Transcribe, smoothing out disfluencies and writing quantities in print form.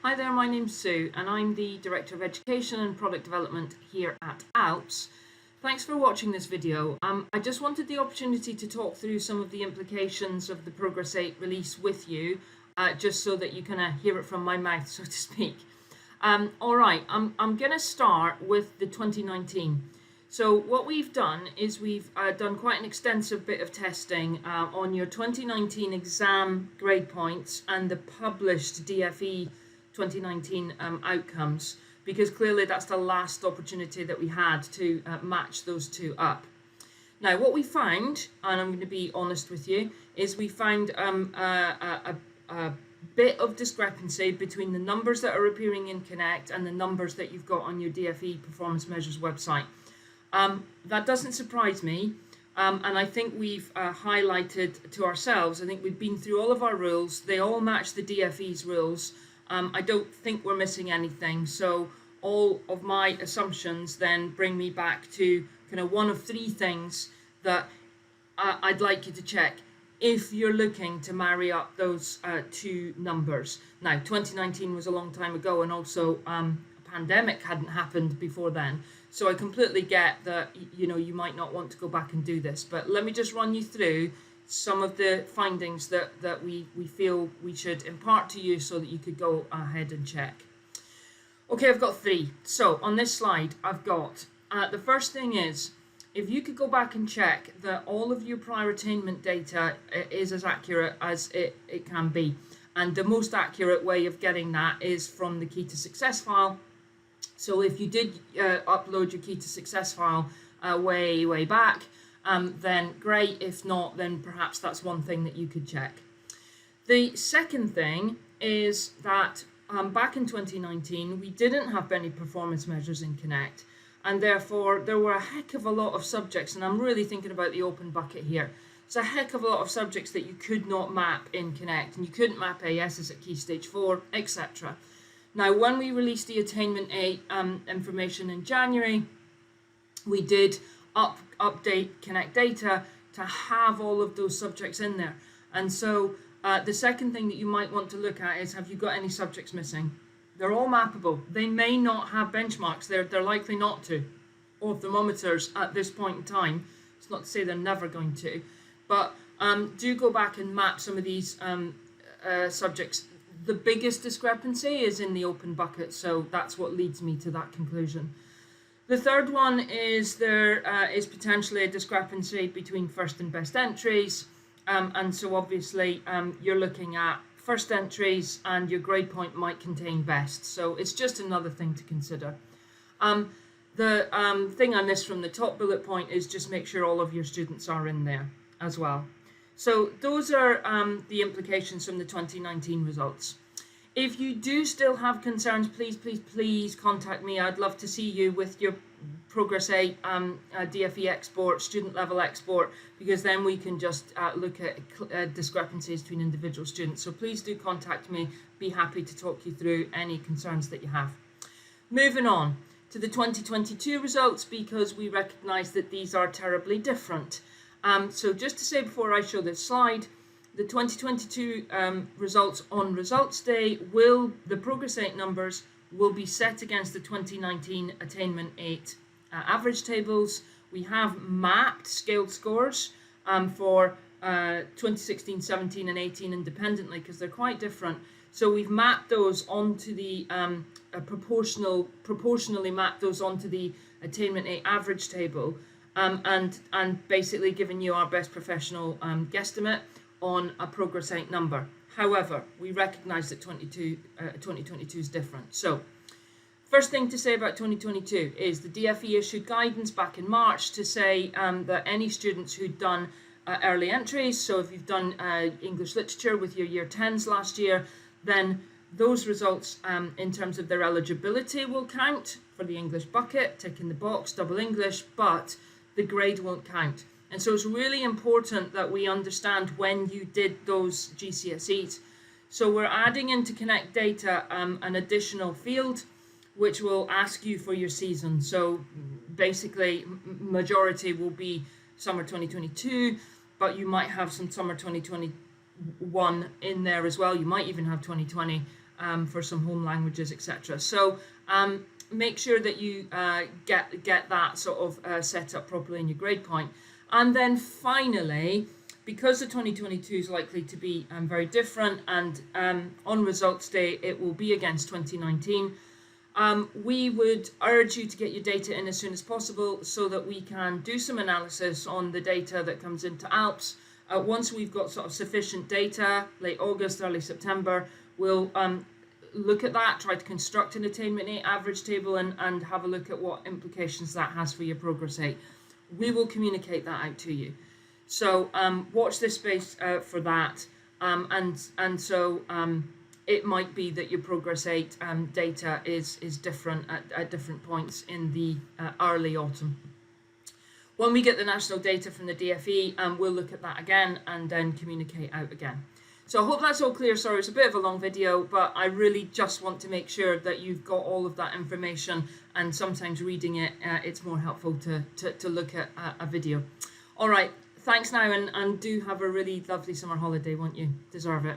Hi there, my name's Sue and I'm the Director of Education and Product Development here at ALPS. Thanks for watching this video. I just wanted the opportunity to talk through some of the implications of the Progress 8 release with you, just so that you can hear it from my mouth, so to speak. Alright, I'm going to start with the 2019. So what we've done is we've done quite an extensive bit of testing on your 2019 exam grade points and the published DFE 2019 outcomes, because clearly that's the last opportunity that we had to match those two up. Now what we found, and I'm going to be honest with you, is we found a bit of discrepancy between the numbers that are appearing in Connect and the numbers that you've got on your DFE Performance Measures website. That doesn't surprise me, and I think we've highlighted to ourselves, I think we've been through all of our rules, they all match the DFE's rules. I don't think we're missing anything, so all of my assumptions then bring me back to kind of one of three things that I'd like you to check if you're looking to marry up those two numbers. Now, 2019 was a long time ago, and also a pandemic hadn't happened before then, so I completely get that you might not want to go back and do this, but let me just run you through some of the findings that we feel we should impart to you so that you could go ahead and check. Okay, I've got three. So on this slide, I've got, the first thing is, if you could go back and check that all of your prior attainment data is as accurate as it can be. And the most accurate way of getting that is from the Key to Success file. So if you did upload your Key to Success file way back, then great. If not, then perhaps that's one thing that you could check. The second thing is that back in 2019, we didn't have any performance measures in Connect, and therefore there were a heck of a lot of subjects, and I'm really thinking about the open bucket here. It's a heck of a lot of subjects that you could not map in Connect, and you couldn't map ASs at Key Stage 4, etc. Now, when we released the Attainment 8 information in January, we did update Connect data to have all of those subjects in there. And so the second thing that you might want to look at is, have you got any subjects missing? They're all mappable. They may not have benchmarks. They're likely not to, or thermometers at this point in time. It's not to say they're never going to, but do go back and map some of these subjects. The biggest discrepancy is in the open bucket, so that's what leads me to that conclusion. The third one is there is potentially a discrepancy between first and best entries, and so obviously you're looking at first entries and your grade point might contain best, so it's just another thing to consider. The thing I missed from the top bullet point is just make sure all of your students are in there as well. So those are the implications from the 2019 results. If you do still have concerns, please contact me. I'd love to see you with your Progress 8 DFE export, student level export, because then we can just look at discrepancies between individual students. So please do contact me. Be happy to talk you through any concerns that you have. Moving on to the 2022 results, because we recognise that these are terribly different. So just to say before I show this slide, the 2022 results on results day, the Progress 8 numbers will be set against the 2019 Attainment 8 average tables. We have mapped scaled scores for 2016, 17 and 18 independently, because they're quite different. So we've mapped those onto the proportionally mapped those onto the Attainment 8 average table. And basically giving you our best professional guesstimate on a Progress 8 number. However, we recognise that 2022 is different. So, first thing to say about 2022 is the DFE issued guidance back in March to say that any students who'd done early entries, so if you've done English literature with your year 10s last year, then those results in terms of their eligibility will count for the English bucket, tick in the box, double English, but the grade won't count. And so it's really important that we understand when you did those GCSEs. So we're adding into Connect data an additional field which will ask you for your season. So basically majority will be summer 2022, but you might have some summer 2021 in there as well. You might even have 2020 for some home languages, etc. So make sure that you get that sort of set up properly in your grade point. And then finally, because the 2022 is likely to be very different, and on results day it will be against 2019, we would urge you to get your data in as soon as possible so that we can do some analysis on the data that comes into ALPS. Once we've got sort of sufficient data, late August, early September, we'll look at that, try to construct an attainment average table and have a look at what implications that has for your progress rate. We will communicate that out to you. So watch this space for that, and so it might be that your progress rate data is different at different points in the early autumn. When we get the national data from the DFE, we'll look at that again and then communicate out again. So I hope that's all clear. Sorry, it's a bit of a long video, but I really just want to make sure that you've got all of that information, and sometimes reading it, it's more helpful to look at a video. All right, thanks now, and do have a really lovely summer holiday, won't you? Deserve it.